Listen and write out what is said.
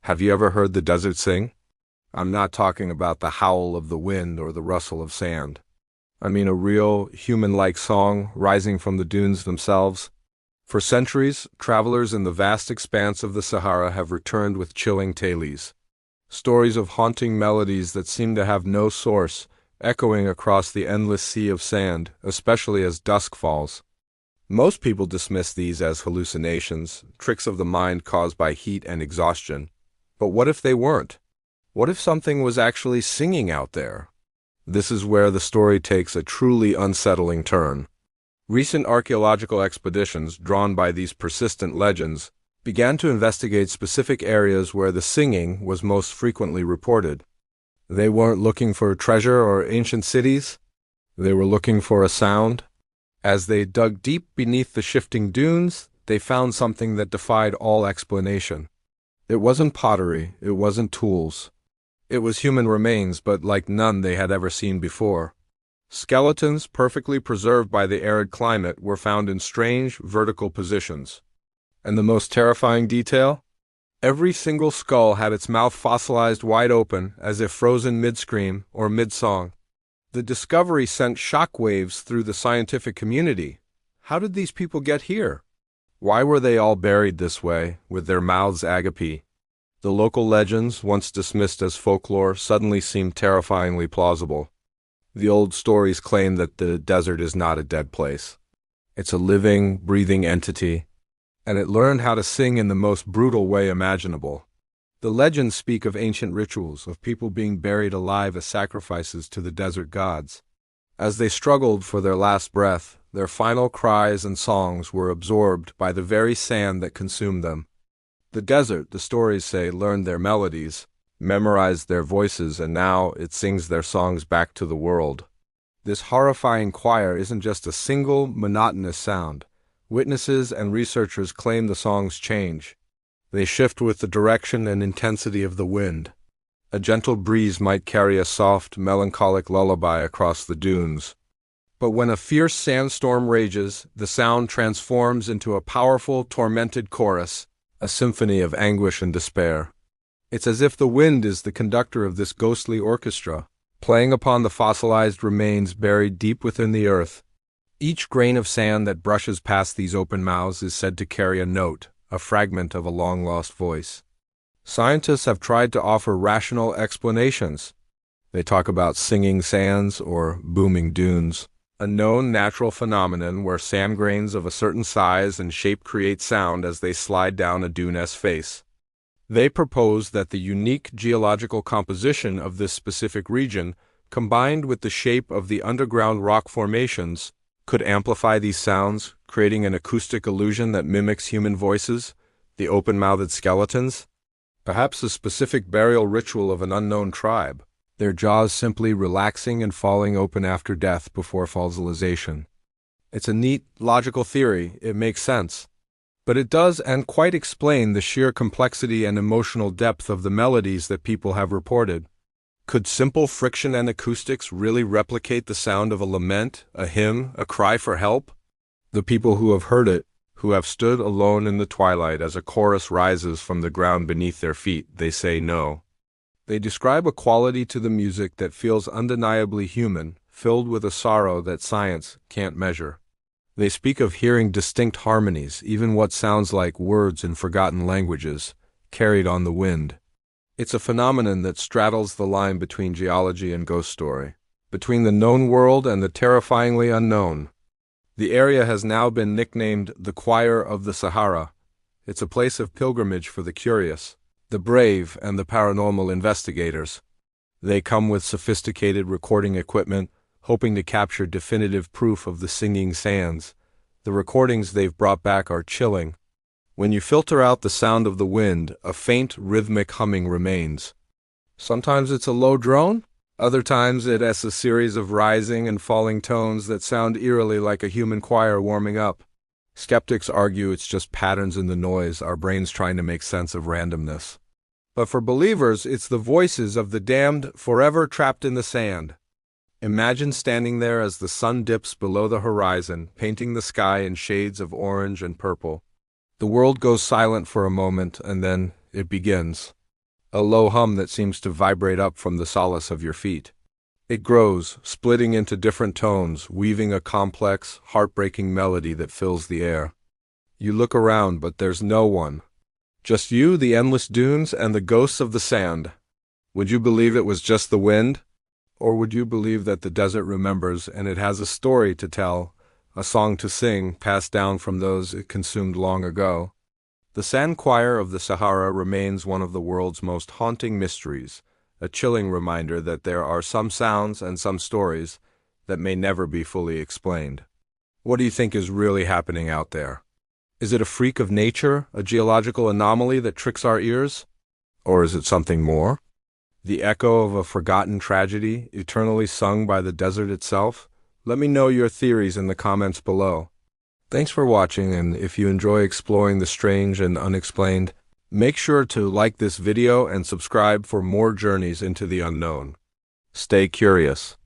Have you ever heard the desert sing? I'm not talking about the howl of the wind or the rustle of sand. I mean a real, human-like song rising from the dunes themselves. For centuries, travelers in the vast expanse of the Sahara have returned with chilling tales. Stories of haunting melodies that seem to have no source, echoing across the endless sea of sand, especially as dusk falls. Most people dismiss these as hallucinations, tricks of the mind caused by heat and exhaustion. But what if they weren't? What if something was actually singing out there? This is where the story takes a truly unsettling turn. Recent archaeological expeditions, drawn by these persistent legends, began to investigate specific areas where the singing was most frequently reported. They weren't looking for treasure or ancient cities. They were looking for a sound. As they dug deep beneath the shifting dunes, they found something that defied all explanation. It wasn't pottery, it wasn't tools. It was human remains, but like none they had ever seen before. Skeletons, perfectly preserved by the arid climate, were found in strange, vertical positions. And the most terrifying detail? Every single skull had its mouth fossilized wide open, as if frozen mid-scream or mid-song. The discovery sent shockwaves through the scientific community. How did these people get here? Why were they all buried this way, with their mouths agape? The local legends, once dismissed as folklore, suddenly seemed terrifyingly plausible. The old stories claim that the desert is not a dead place. It's a living, breathing entity, and it learned how to sing in the most brutal way imaginable. The legends speak of ancient rituals, of people being buried alive as sacrifices to the desert gods. As they struggled for their last breath, their final cries and songs were absorbed by the very sand that consumed them. The desert, the stories say, learned their melodies, memorized their voices, and now it sings their songs back to the world. This horrifying choir isn't just a single, monotonous sound. Witnesses and researchers claim the songs change. They shift with the direction and intensity of the wind. A gentle breeze might carry a soft, melancholic lullaby across the dunes. But when a fierce sandstorm rages, the sound transforms into a powerful, tormented chorus, a symphony of anguish and despair. It's as if the wind is the conductor of this ghostly orchestra, playing upon the fossilized remains buried deep within the earth. Each grain of sand that brushes past these open mouths is said to carry a note, a fragment of a long-lost voice. Scientists have tried to offer rational explanations. They talk about singing sands or booming dunes, a known natural phenomenon where sand grains of a certain size and shape create sound as they slide down a dune's face. They propose that the unique geological composition of this specific region, combined with the shape of the underground rock formations, could amplify these sounds, creating an acoustic illusion that mimics human voices, the open-mouthed skeletons. Perhaps a specific burial ritual of an unknown tribe, their jaws simply relaxing and falling open after death before fossilization. It's a neat, logical theory, it makes sense. But it does and quite explain the sheer complexity and emotional depth of the melodies that people have reported. Could simple friction and acoustics really replicate the sound of a lament, a hymn, a cry for help? The people who have heard it, who have stood alone in the twilight as a chorus rises from the ground beneath their feet, they say no. They describe a quality to the music that feels undeniably human, filled with a sorrow that science can't measure. They speak of hearing distinct harmonies, even what sounds like words in forgotten languages, carried on the wind. It's a phenomenon that straddles the line between geology and ghost story, between the known world and the terrifyingly unknown. The area has now been nicknamed the Choir of the Sahara. It's a place of pilgrimage for the curious, the brave, and the paranormal investigators. They come with sophisticated recording equipment, hoping to capture definitive proof of the singing sands. The recordings they've brought back are chilling. When you filter out the sound of the wind, a faint, rhythmic humming remains. Sometimes it's a low drone, other times it has a series of rising and falling tones that sound eerily like a human choir warming up. Skeptics argue it's just patterns in the noise, our brains trying to make sense of randomness. But for believers, it's the voices of the damned forever trapped in the sand. Imagine standing there as the sun dips below the horizon, painting the sky in shades of orange and purple. The world goes silent for a moment, and then it begins. a low hum that seems to vibrate up from the solace of your feet. It grows, splitting into different tones, weaving a complex, heartbreaking melody that fills the air. You look around, but there's no one. Just you, the endless dunes, and the ghosts of the sand. Would you believe it was just the wind? Or would you believe that the desert remembers and it has a story to tell, a song to sing, passed down from those it consumed long ago? The sand choir of the Sahara remains one of the world's most haunting mysteries, a chilling reminder that there are some sounds and some stories that may never be fully explained. What do you think is really happening out there? Is it a freak of nature, a geological anomaly that tricks our ears? Or is it something more? The echo of a forgotten tragedy, eternally sung by the desert itself? Let me know your theories in the comments below. Thanks for watching, and if you enjoy exploring the strange and unexplained, make sure to like this video and subscribe for more journeys into the unknown. Stay curious.